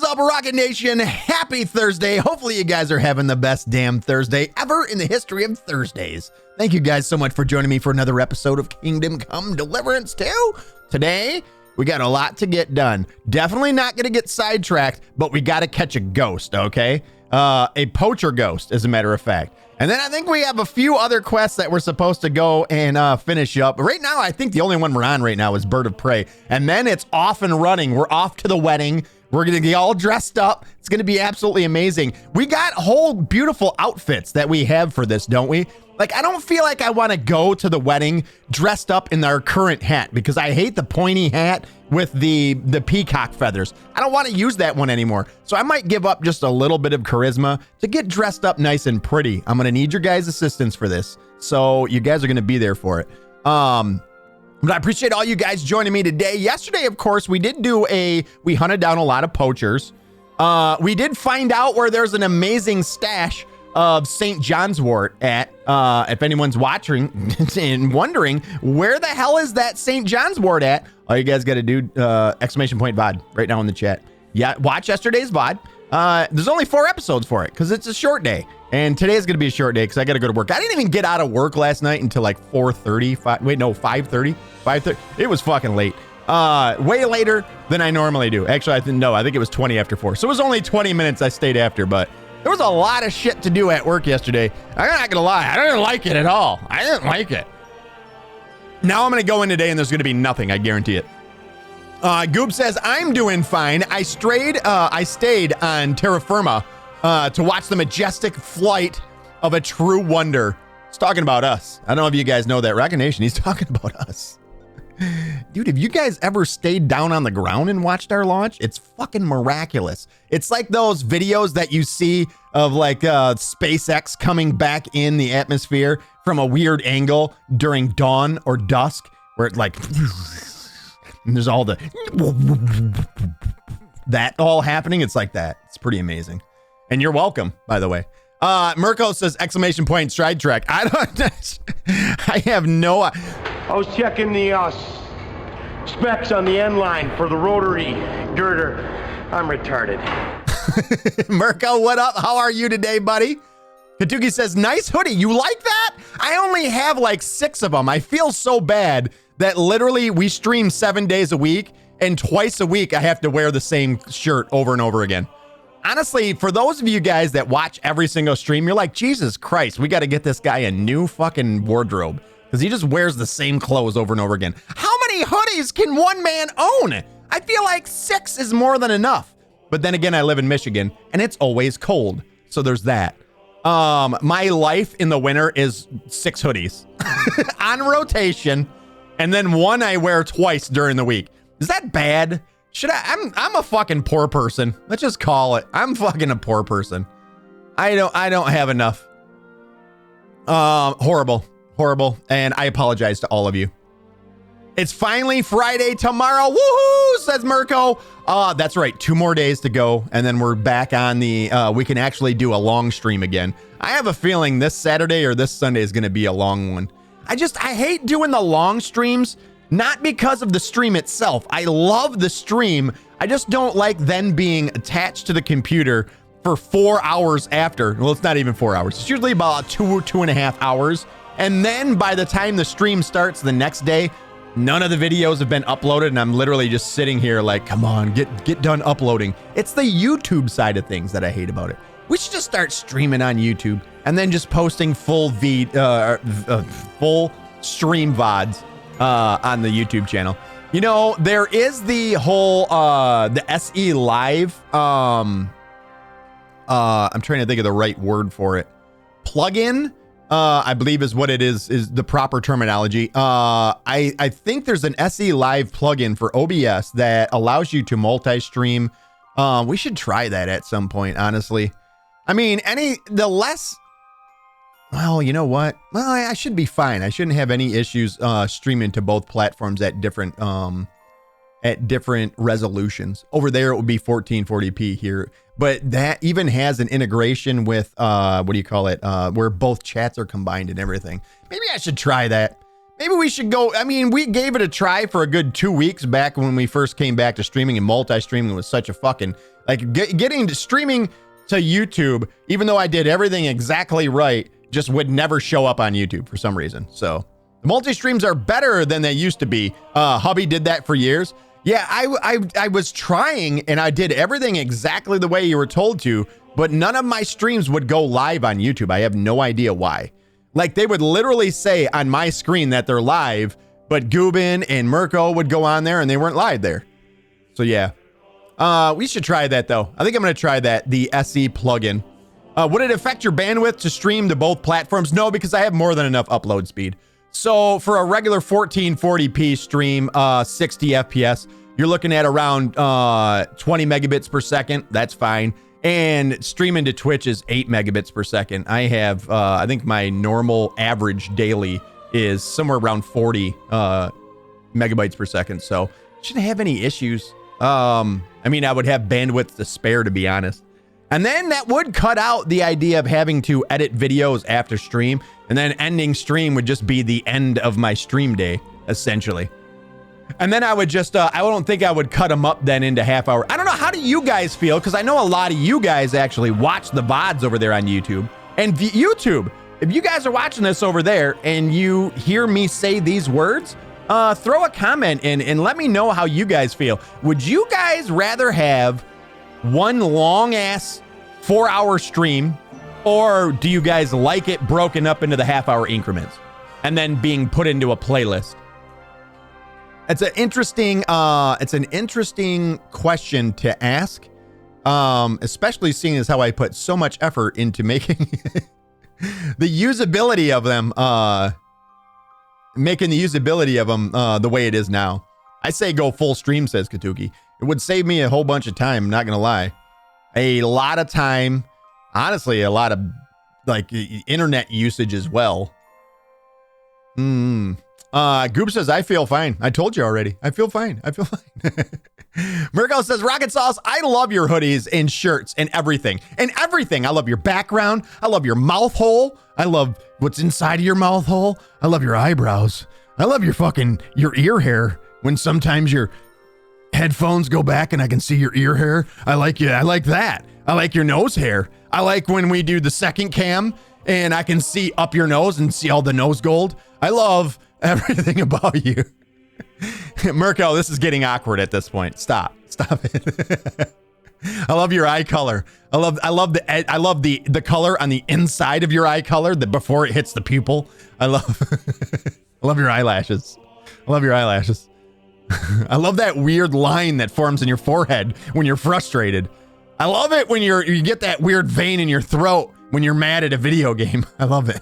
up, Rocket Nation? Happy Thursday. Hopefully you guys are having the best damn Thursday ever in the history of Thursdays. Thank you guys so much for joining me for another episode of Kingdom Come Deliverance II. Today, we got a lot to get done. Definitely not going to get sidetracked, but we got to catch a ghost, okay? A poacher ghost, as a matter of fact. And then I think we have a few other quests that we're supposed to go and finish up. But right now, I think the only one we're on right now is Bird of Prey. And then it's off and running. We're off to the wedding. We're going to be all dressed up. It's going to be absolutely amazing. We got whole beautiful outfits that we have for this, don't we? Like, I don't feel like I want to go to the wedding dressed up in our current hat because I hate the pointy hat with the peacock feathers. I don't want to use that one anymore. So I might give up just a little bit of charisma to get dressed up nice and pretty. I'm going to need your guys' assistance for this. So you guys are going to be there for it. But I appreciate all you guys joining me today. Yesterday, of course, we hunted down a lot of poachers. We did find out where there's an amazing stash of St. John's wort at, if anyone's watching and wondering, where the hell is that St. John's wort at? All you guys got to do, exclamation point VOD right now in the chat. Yeah, watch yesterday's VOD. There's only 4 episodes for it because it's a short day. And today's going to be a short day because I got to go to work. I didn't even get out of work last night until like 5:30. It was fucking late. Way later than I normally do. Actually, I think it was 20 after 4. So it was only 20 minutes I stayed after, but there was a lot of shit to do at work yesterday. I'm not gonna lie, I didn't like it at all. I didn't like it. Now I'm gonna go in today and there's gonna be nothing, I guarantee it. Goob says, I'm doing fine. I stayed on terra firma to watch the majestic flight of a true wonder. He's talking about us. I don't know if you guys know that. Rocket Nation, he's talking about us. Dude, have you guys ever stayed down on the ground and watched our launch? It's fucking miraculous. It's like those videos that you see of like SpaceX coming back in the atmosphere from a weird angle during dawn or dusk, where it like, and there's all that all happening. It's like that. It's pretty amazing. And you're welcome, by the way. Mirko says, exclamation point, stride track. I have no... I was checking the specs on the end line for the rotary girder. I'm retarded. Mirko, what up? How are you today, buddy? Katuki says, nice hoodie. You like that? I only have like 6 of them. I feel so bad that literally we stream 7 days a week and twice a week I have to wear the same shirt over and over again. Honestly, for those of you guys that watch every single stream, you're like, Jesus Christ, we got to get this guy a new fucking wardrobe because he just wears the same clothes over and over again. How many hoodies can one man own? I feel like 6 is more than enough. But then again, I live in Michigan and it's always cold. So there's that. My life in the winter is 6 hoodies on rotation. And then one I wear twice during the week. Is that bad? I'm a fucking poor person. Let's just call it. I'm fucking a poor person. I don't have enough. Horrible. And I apologize to all of you. It's finally Friday tomorrow. Woohoo, says Mirko. That's right. 2 more days to go. And then we're back on the, we can actually do a long stream again. I have a feeling this Saturday or this Sunday is going to be a long one. I hate doing the long streams. Not because of the stream itself. I love the stream. I just don't like then being attached to the computer for 4 hours after. Well, it's not even 4 hours. It's usually about 2.5 hours. And then by the time the stream starts the next day, none of the videos have been uploaded. And I'm literally just sitting here like, come on, get done uploading. It's the YouTube side of things that I hate about it. We should just start streaming on YouTube and then just posting full stream VODs. On the YouTube channel. You know, there is the whole the SE Live I'm trying to think of the right word for it. Plugin, I believe is what it is the proper terminology. I think there's an SE Live plugin for OBS that allows you to multi-stream. We should try that at some point, honestly. I mean, well, you know what? Well, I should be fine. I shouldn't have any issues streaming to both platforms at different resolutions. Over there, it would be 1440p here. But that even has an integration with, where both chats are combined and everything. Maybe I should try that. maybe we should go. I mean, we gave it a try for a good 2 weeks back when we first came back to streaming, and multi-streaming was such a fucking, like, getting to streaming to YouTube, even though I did everything exactly right, just would never show up on YouTube for some reason. So the multi-streams are better than they used to be. Hubby did that for years. Yeah, I was trying, and I did everything exactly the way you were told to, but none of my streams would go live on YouTube. I have no idea why. Like, they would literally say on my screen that they're live, but Gubin and Mirko would go on there and they weren't live there. So yeah. We should try that though. I think I'm going to try that, the SE plugin. Would it affect your bandwidth to stream to both platforms? No, because I have more than enough upload speed. So for a regular 1440p stream, 60 FPS, you're looking at around 20 megabits per second. That's fine. And streaming to Twitch is 8 megabits per second. I have, I think my normal average daily is somewhere around 40 megabytes per second. So shouldn't have any issues. I mean, I would have bandwidth to spare, to be honest. And then that would cut out the idea of having to edit videos after stream. And then ending stream would just be the end of my stream day, essentially. And then I would just, I don't think I would cut them up then into half hour. I don't know, how do you guys feel? Because I know a lot of you guys actually watch the VODs over there on YouTube. And YouTube, if you guys are watching this over there and you hear me say these words, throw a comment in and let me know how you guys feel. Would you guys rather have one long ass 4-hour stream, or do you guys like it broken up into the half-hour increments and then being put into a playlist? It's an interesting question to ask, especially seeing as how I put so much effort into making the usability of them, the way it is now. I say go full stream, says Katuki. It would save me a whole bunch of time, not gonna lie. A lot of time, honestly, a lot of like internet usage as well. Goop says, I feel fine. I told you already. I feel fine. Mirko says, Rockitsauce, I love your hoodies and shirts and everything. I love your background. I love your mouth hole. I love what's inside of your mouth hole. I love your eyebrows. I love your ear hair. When sometimes your headphones go back and I can see your ear hair. I like you. I like that. I like your nose hair. I like when we do the second cam and I can see up your nose and see all the nose gold. I love everything about you. Mirko, this is getting awkward at this point. Stop it. I love your eye color. I love the color on the inside of your eye color before it hits the pupil. I love your eyelashes. I love that weird line that forms in your forehead when you're frustrated. I love it when you get that weird vein in your throat when you're mad at a video game. I love it.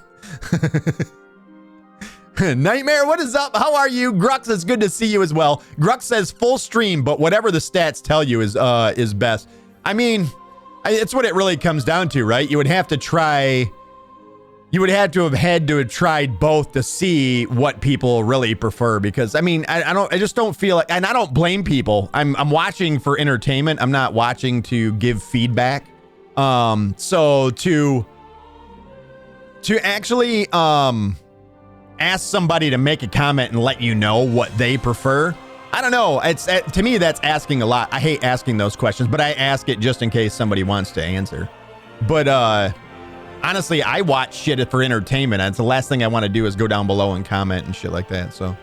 Nightmare, what is up? How are you? Grux, it's good to see you as well. Grux says full stream, but whatever the stats tell you is best. I mean, it's what it really comes down to, right? You would have to have tried both to see what people really prefer, because I mean, I just don't feel like, and I don't blame people. I'm watching for entertainment. I'm not watching to give feedback. So to actually ask somebody to make a comment and let you know what they prefer, I don't know. It's to me, that's asking a lot. I hate asking those questions, but I ask it just in case somebody wants to answer. But honestly, I watch shit for entertainment. It's the last thing I want to do is go down below and comment and shit like that. So,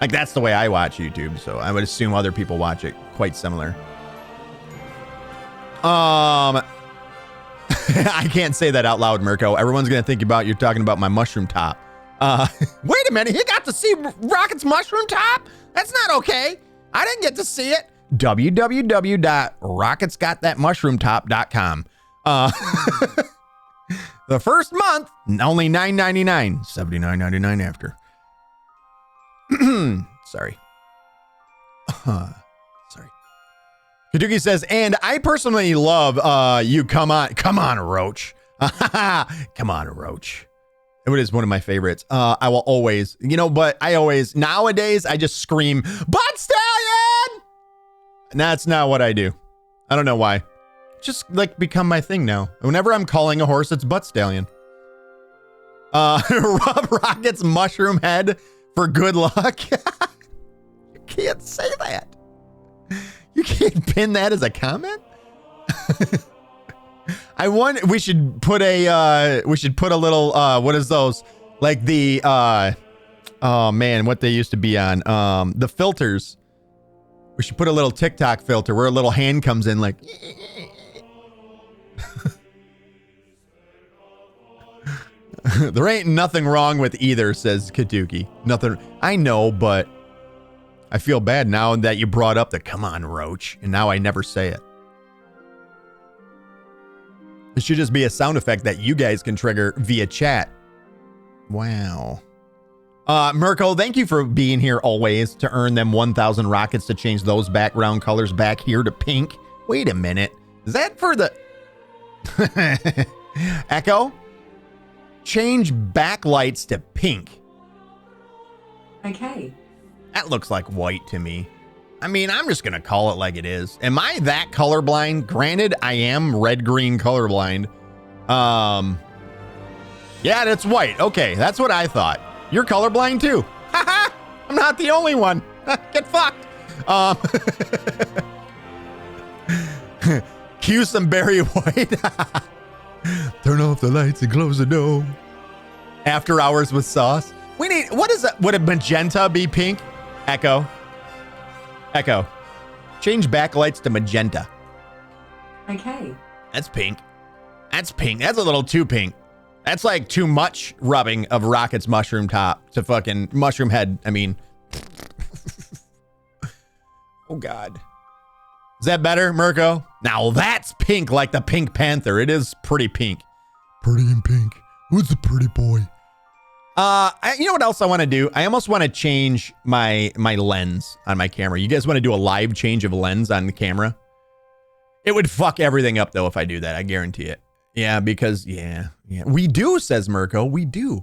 like, that's the way I watch YouTube. So I would assume other people watch it quite similar. I can't say that out loud, Mirko. Everyone's gonna think you're talking about my mushroom top. Wait a minute, he got to see Rocket's mushroom top? That's not okay. I didn't get to see it. www.rocketsgotthatmushroomtop.com. The first month, only $9.99, $79.99 after. Sorry. Sorry. Kaduki says, and I personally love you. Come on, Roach. Come on, Roach. It is one of my favorites. I will always, but nowadays I just scream, butt stallion! And that's not what I do. I don't know why. Just like become my thing now. Whenever I'm calling a horse, it's butt stallion. Rub Rocket's mushroom head For good luck? You can't say that. You can't pin that as a comment? We should put a little, what is those? Like the, oh man, what they used to be on, the filters. We should put a little TikTok filter where a little hand comes in like. There ain't nothing wrong with either, says Kaduki. Nothing. I know, but I feel bad now that you brought up the come on, Roach, and now I never say it. It should just be a sound effect that you guys can trigger via chat. Wow. Mirko, thank you for being here always to earn them 1,000 rockets to change those background colors back here to pink. Wait a minute. Is that for the... Echo? Change backlights to pink. Okay. That looks like white to me. I mean, I'm just going to call it like it is. Am I that colorblind? Granted, I am red-green colorblind. Yeah, that's white. Okay, that's what I thought. You're colorblind too. Haha! I'm not the only one. Get fucked. Cue some Barry White. Turn off the lights and close the door. After hours with sauce. We need, what is that? Would a magenta be pink? Echo. Echo. Change backlights to magenta. Okay. That's pink. That's pink. That's a little too pink. That's like too much rubbing of Rocket's mushroom top to fucking mushroom head. I mean. Oh, God. Is that better, Mirko? Now that's pink like the Pink Panther. It is pretty pink. Pretty in pink. Who's the pretty boy? You know what else I want to do? I almost want to change my lens on my camera. You guys want to do a live change of lens on the camera? It would fuck everything up, though, if I do that. I guarantee it. Yeah, because, yeah. We do, says Mirko. We do.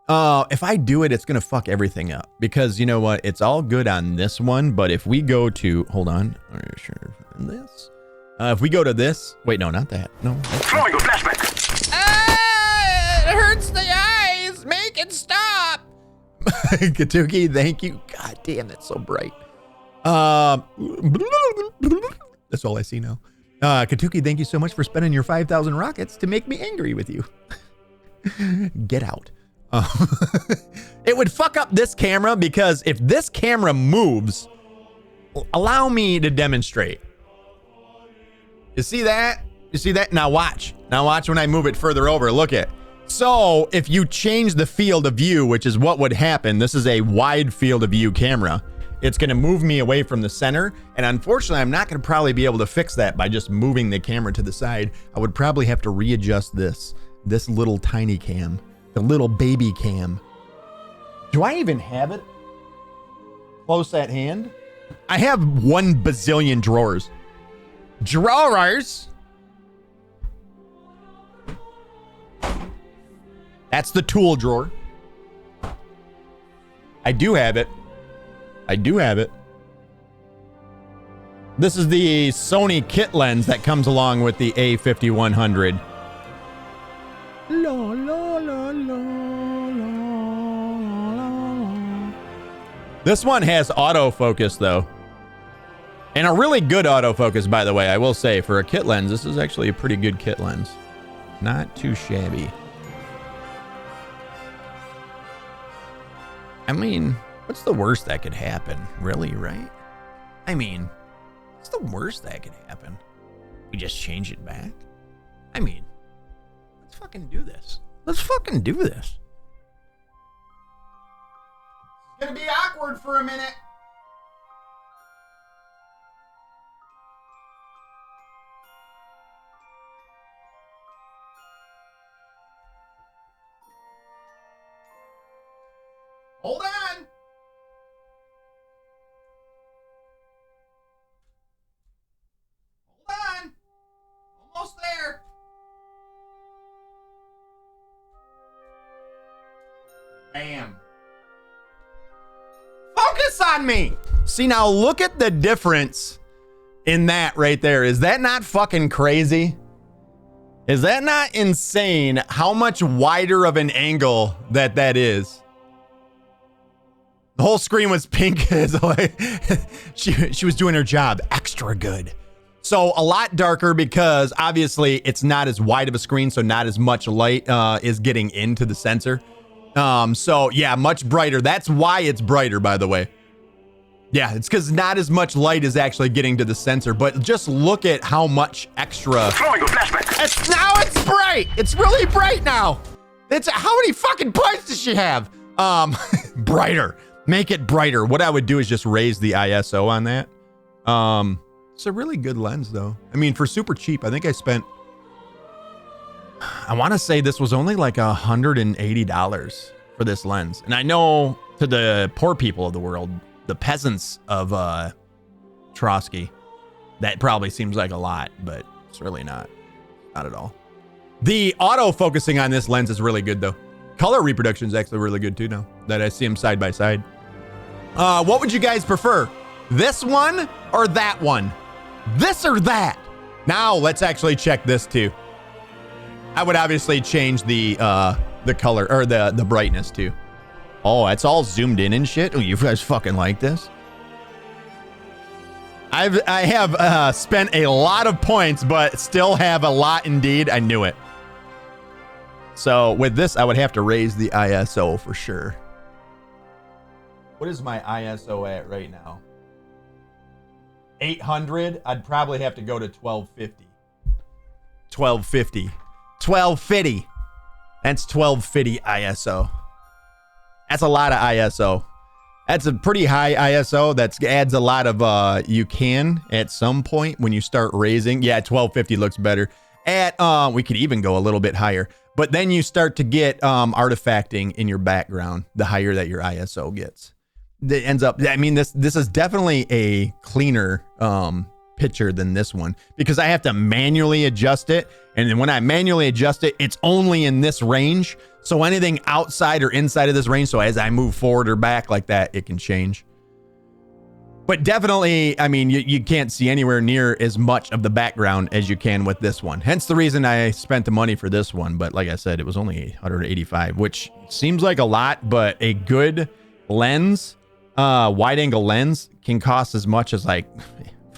If I do it, it's going to fuck everything up. Because, you know what? It's all good on this one. But if we go to... Hold on. Are you sure? This? If we go to this... Wait, no, not that. No. Throwing a flashback. It hurts the eyes. Make it stop. Katuki, thank you. God damn, that's so bright. That's all I see now. Katuki, thank you so much for spending your 5,000 rockets to make me angry with you. Get out. It would fuck up this camera because if this camera moves, allow me to demonstrate. You see that? You see that? Now watch. Now watch when I move it further over. Look at. So if you change the field of view, which is what would happen, this is a wide field of view camera. It's going to move me away from the center. And unfortunately, I'm not going to probably be able to fix that by just moving the camera to the side. I would probably have to readjust this little tiny cam, the little baby cam. Do I even have it close at hand? I have 1 bazillion drawers. Drawers? That's the tool drawer. I do have it. I do have it. This is the Sony kit lens that comes along with the A5100. La, la, la, la, la, la. This one has autofocus though. And a really good autofocus, by the way, I will say. For a kit lens, this is actually a pretty good kit lens. Not too shabby. I mean, what's the worst that could happen? Really, right? I mean, what's the worst that could happen? We just change it back? I mean, let's fucking do this. Let's fucking do this. It's gonna be awkward for a minute. Hold on. Hold on. Almost there. Bam. Focus on me. See, now look at the difference in that right there. Is that not fucking crazy? Is that not insane how much wider of an angle that is? The whole screen was pink. She was doing her job extra good. So a lot darker because obviously it's not as wide of a screen, so not as much light is getting into the sensor. So yeah, much brighter. That's why it's brighter, by the way. Yeah, it's because not as much light is actually getting to the sensor, but just look at how much extra. Now it's bright. It's really bright now. How many fucking points does she have? Brighter. Make it brighter. What I would do is just raise the ISO on that. It's a really good lens though. I mean, for super cheap, I think I spent, I want to say this was only like $180 for this lens. And I know to the poor people of the world, the peasants of Trotsky, that probably seems like a lot, but it's really not at all. The auto focusing on this lens is really good though. Color reproduction is actually really good too now that I see them side by side. What would you guys prefer? This one or that one? This or that? Now let's actually check this too. I would obviously change the color or the brightness too. Oh, it's all zoomed in and shit. Oh, you guys fucking like this? I have spent a lot of points, but still have a lot indeed. I knew it. So with this, I would have to raise the ISO for sure. What is my ISO at right now? 800. I'd probably have to go to 1250. 1250. 1250. That's 1250 ISO. That's a lot of ISO. That's a pretty high ISO. That adds a lot of, you can at some point when you start raising. Yeah, 1250 looks better. We could even go a little bit higher. But then you start to get artifacting in your background, the higher that your ISO gets. It ends up, I mean, this is definitely a cleaner picture than this one because I have to manually adjust it. And then when I manually adjust it, it's only in this range. So anything outside or inside of this range, so as I move forward or back like that, it can change. But definitely, I mean, you can't see anywhere near as much of the background as you can with this one. Hence the reason I spent the money for this one. But like I said, it was only $185, which seems like a lot, but a good lens, wide angle lens can cost as much as like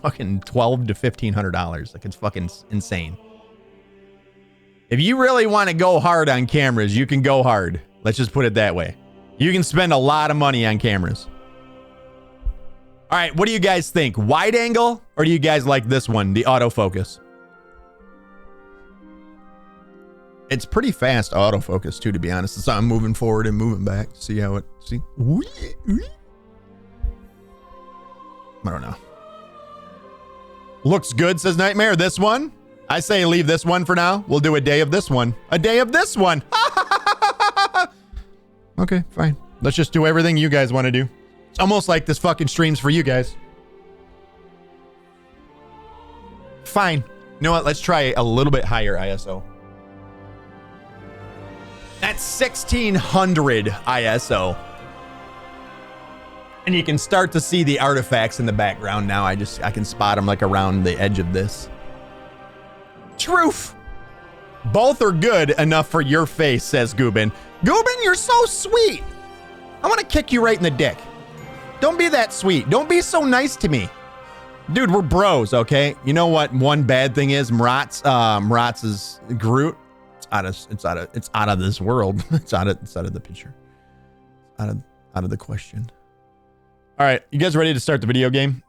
fucking $1,200 to $1,500. Like it's fucking insane. If you really want to go hard on cameras, you can go hard. Let's just put it that way. You can spend a lot of money on cameras. All right, what do you guys think? Wide angle, or do you guys like this one, the autofocus? It's pretty fast autofocus too, to be honest. So I'm moving forward and moving back. See how it, see? I don't know. Looks good, says Nightmare. This one? I say leave this one for now. We'll do a day of this one. A day of this one. Okay, fine. Let's just do everything you guys want to do. It's almost like this fucking stream's for you guys. Fine. You know what? Let's try a little bit higher ISO. That's 1600 ISO. And you can start to see the artifacts in the background now. I can spot them like around the edge of this. Truth. Both are good enough for your face, says Gubin. Gubin, you're so sweet. I want to kick you right in the dick. Don't be that sweet. Don't be so nice to me. Dude, we're bros, okay? You know what one bad thing is? Mratz's Groot. It's out of this world. It's out of the picture. Out of the question. All right, you guys ready to start the video game?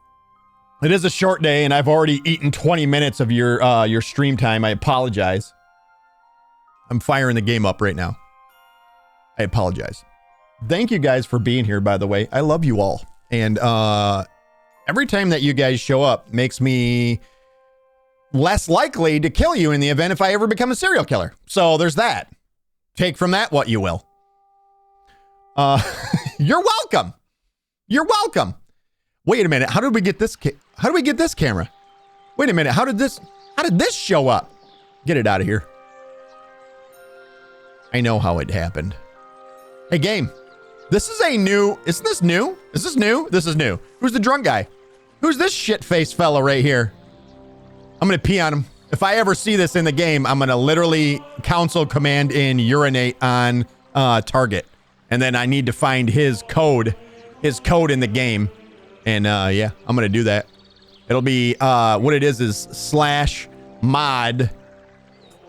It is a short day, and I've already eaten 20 minutes of your stream time. I apologize. I'm firing the game up right now. I apologize. Thank you guys for being here, by the way. I love you all. And every time that you guys show up makes me less likely to kill you in the event if I ever become a serial killer. So there's that. Take from that what you will. You're welcome. You're welcome. Wait a minute. How did we get this? How did we get this camera? Wait a minute. How did this show up? Get it out of here. I know how it happened. Hey, game. This is a new. Isn't this new? Is this new? This is new. Who's the drunk guy? Who's this shit-faced fella right here? I'm going to pee on him. If I ever see this in the game, I'm going to literally console command in urinate on target. And then I need to find his code his code in the game. And yeah, I'm going to do that. It'll be, what it is /mod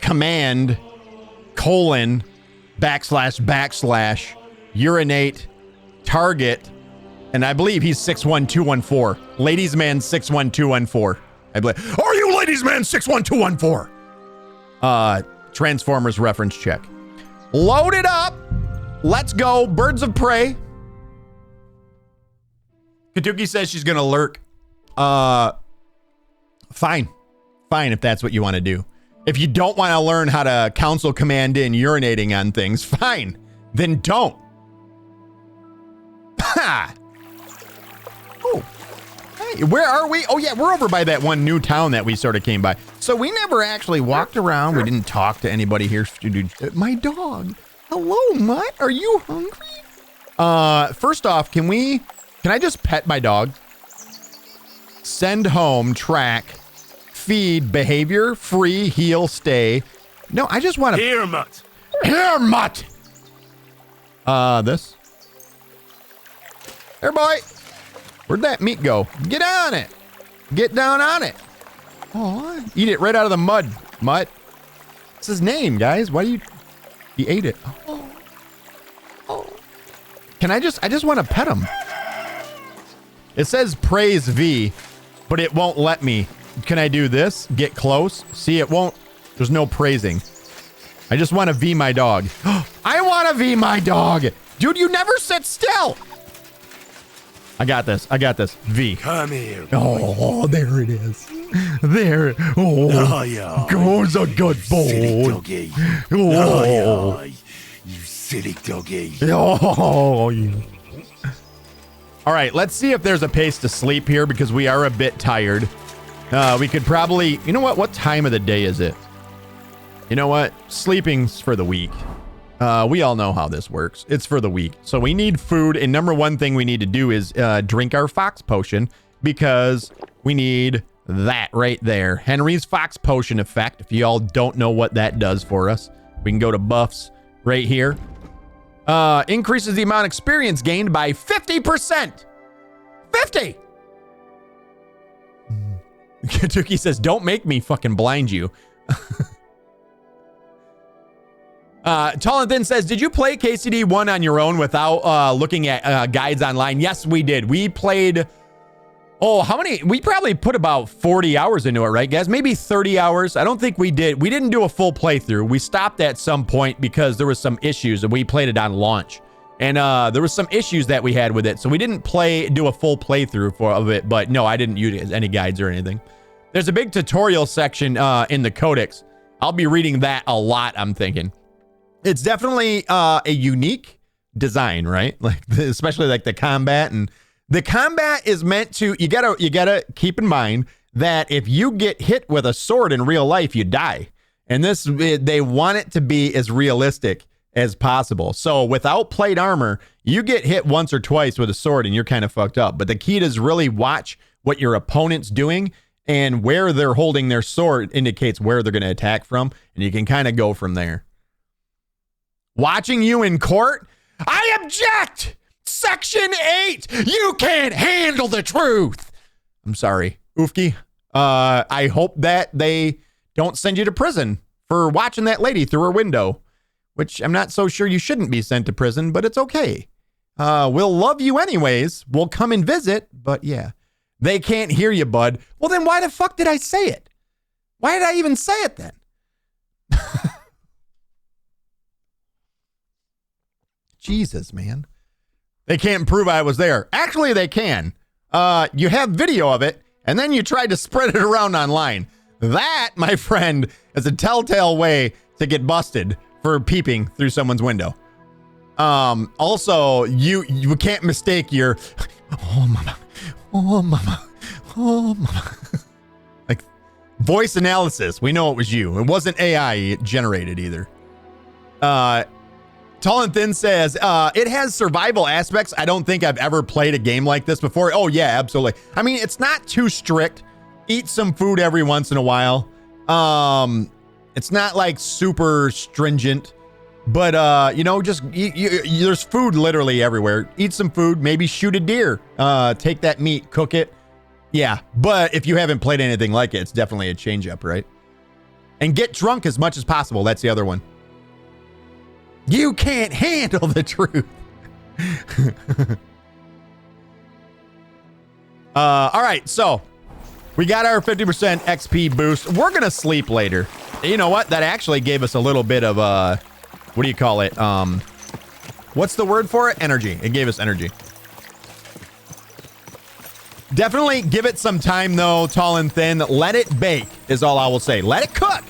command : / urinate target. And I believe he's 61214. Ladies man 61214. I believe. Are you ladies man 61214? Transformers reference check. Load it up. Let's go. Birds of prey. Katuki says she's gonna lurk. Fine if that's what you want to do. If you don't want to learn how to council command in urinating on things, fine, then don't. Ha! Oh, hey, where are we? Oh yeah, we're over by that one new town that we sort of came by. So we never actually walked around. We didn't talk to anybody here. My dog. Hello, Mutt. Are you hungry? First off, can I just pet my dog? Send home, track, feed, behavior, free, heal, stay. No, I just want to. Here, Mutt. Here, Mutt. This. Here, boy. Where'd that meat go? Get on it. Get down on it. Oh, eat it right out of the mud, Mutt. It's his name, guys. Why do you? He ate it. Oh. Can I just want to pet him. It says praise V, but it won't let me. Can I do this? Get close? See, it won't. There's no praising. I just want to V my dog. I want to V my dog. Dude, you never sit still. I got this. V. Come here. Oh, there it is. There. Oh, yeah. Goes a good boy. Silly doggy. Oh, you silly doggy. Oh, yeah. All right, let's see if there's a place to sleep here because we are a bit tired. We could probably, you know what time of the day is it? You know what? Sleeping's for the weak. We all know how this works. It's for the weak. So we need food. And number one thing we need to do is drink our fox potion because we need that right there. Henry's fox potion effect. If you all don't know what that does for us, we can go to buffs right here. Increases the amount of experience gained by 50%. 50. Katuki says, don't make me fucking blind you. Tall and Thin says, did you play KCD 1 on your own without looking at guides online? Yes, we did. We played, how many? We probably put about 40 hours into it, right, guys? Maybe 30 hours. I don't think we did. We didn't do a full playthrough. We stopped at some point because there was some issues and we played it on launch. And there was some issues that we had with it. So we didn't do a full playthrough of it. But no, I didn't use any guides or anything. There's a big tutorial section in the codex. I'll be reading that a lot, I'm thinking. It's definitely a unique design, right? Like especially like the combat, and the combat is meant to, you gotta keep in mind that if you get hit with a sword in real life, you die. And they want it to be as realistic as possible. So without plate armor, you get hit once or twice with a sword and you're kind of fucked up. But the key is really watch what your opponent's doing, and where they're holding their sword indicates where they're going to attack from. And you can kind of go from there. Watching you in court, I object! Section 8! You can't handle the truth! I'm sorry. Oofki, I hope that they don't send you to prison for watching that lady through her window, which I'm not so sure you shouldn't be sent to prison, but it's okay. We'll love you anyways. We'll come and visit, but yeah. They can't hear you, bud. Well, then why the fuck did I say it? Why did I even say it then? Jesus, man. They can't prove I was there. Actually, they can. You have video of it, and then you tried to spread it around online. That, my friend, is a telltale way to get busted for peeping through someone's window. Also, you can't mistake your, oh, mama, oh, mama, oh, mama. Like, voice analysis. We know it was you. It wasn't AI generated either. Tall and Thin says, it has survival aspects. I don't think I've ever played a game like this before. Oh, yeah, absolutely. I mean, it's not too strict. Eat some food every once in a while. It's not like super stringent, But, you know, just there's food literally everywhere. Eat some food, maybe shoot a deer, take that meat, cook it. Yeah, but if you haven't played anything like it, it's definitely a change up, right? And get drunk as much as possible. That's the other one. You can't handle the truth. All right, so we got our 50% XP boost. We're going to sleep later. You know what? That actually gave us a little bit of, what do you call it? What's the word for it? Energy. It gave us energy. Definitely give it some time, though, tall and thin. Let it bake is all I will say. Let it cook.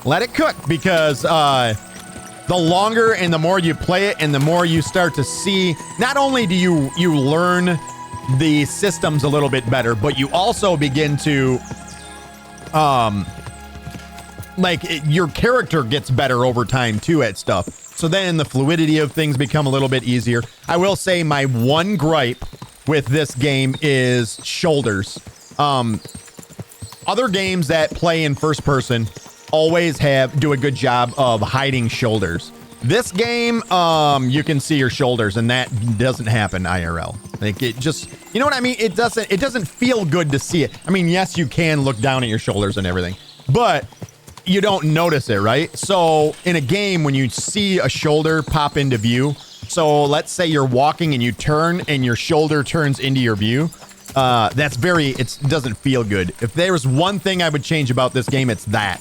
Let it cook, because the longer and the more you play it and the more you start to see, not only do you learn the systems a little bit better, but you also begin to, your character gets better over time, too, at stuff. So then the fluidity of things become a little bit easier. I will say my one gripe with this game is shoulders. Other games that play in first person always do a good job of hiding shoulders. This game, you can see your shoulders, and that doesn't happen IRL. Like, it just, you know what I mean? It doesn't feel good to see it. I mean, yes, you can look down at your shoulders and everything, but you don't notice it, right? So in a game, when you see a shoulder pop into view, so let's say you're walking and you turn and your shoulder turns into your view. It doesn't feel good. If there was one thing I would change about this game, it's that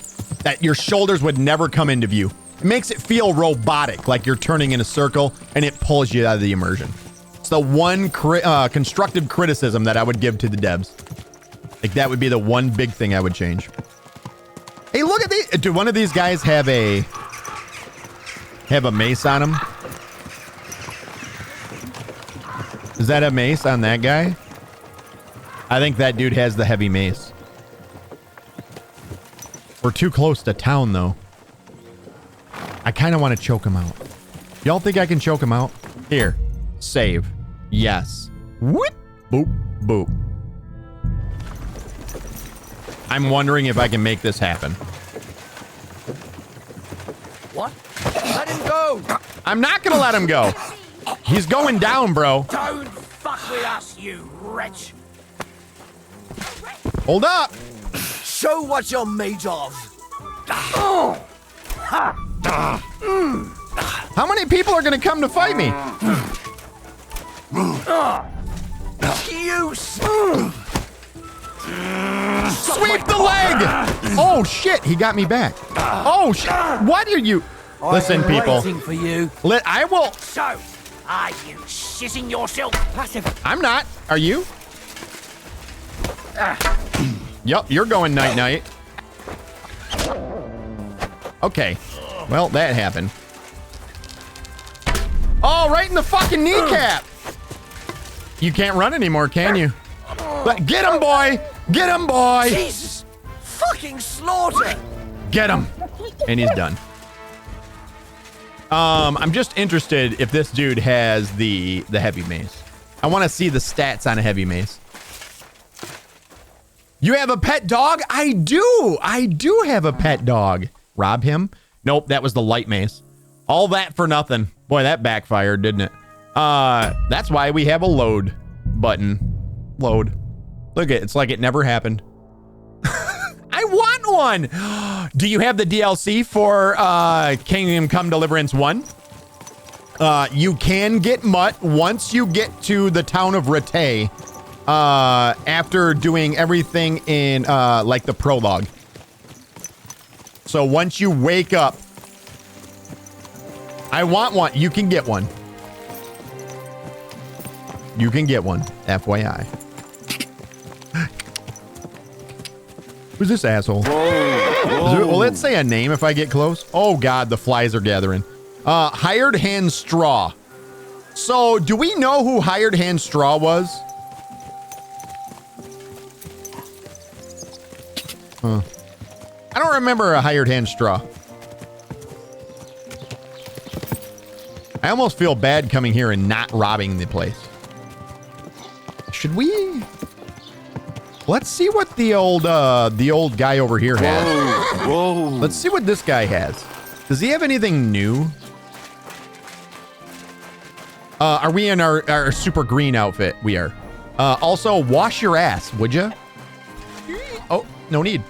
your shoulders would never come into view. It makes it feel robotic, like you're turning in a circle, and it pulls you out of the immersion. It's the one constructive criticism that I would give to the devs. Like, that would be the one big thing I would change. Hey, look at these. Do one of these guys have a mace on him? Is that a mace on that guy? I think that dude has the heavy mace. We're too close to town, though. I kind of want to choke him out. Y'all think I can choke him out? Here. Save. Yes. Whoop. Boop. Boop. I'm wondering if I can make this happen. What? Let him go! I'm not going to let him go. He's going down, bro. Don't fuck with us, you wretch! Hold up. Show what you're made of. How many people are going to come to fight me? You Sweep the leg! Oh, shit. He got me back. Oh, shit. What are you... Listen, people. Waiting for you. I will... So, are you shitting yourself? Passive. I'm not. Are you? Yup, you're going night-night. Okay. Well, that happened. Oh, right in the fucking kneecap! You can't run anymore, can you? But get him, boy! Get him, boy! Jesus! Fucking slaughter! Get him! And he's done. I'm just interested if this dude has the heavy mace. I want to see the stats on a heavy mace. You have a pet dog? I do. I do have a pet dog. Rob him? Nope, that was the light mace. All that for nothing. Boy, that backfired, didn't it? That's why we have a load button. Load. Look at it. It's like it never happened. I want one. Do you have the DLC for Kingdom Come Deliverance 1? You can get Mutt once you get to the town of Rattay. After doing everything in like the prologue. So once you wake up, I want one. You can get one. You can get one. FYI. Who's this asshole? Will it say a name if I get close? Oh God, the flies are gathering. Hired Hand Straw. So do we know who Hired Hand Straw was? Huh. I don't remember a Hired Hand Straw. I almost feel bad coming here and not robbing the place. Should we? Let's see what the old guy over here has. Whoa. Let's see what this guy has. Does he have anything new? Are we in our super green outfit? We are. Also, wash your ass, would ya? Oh, no need.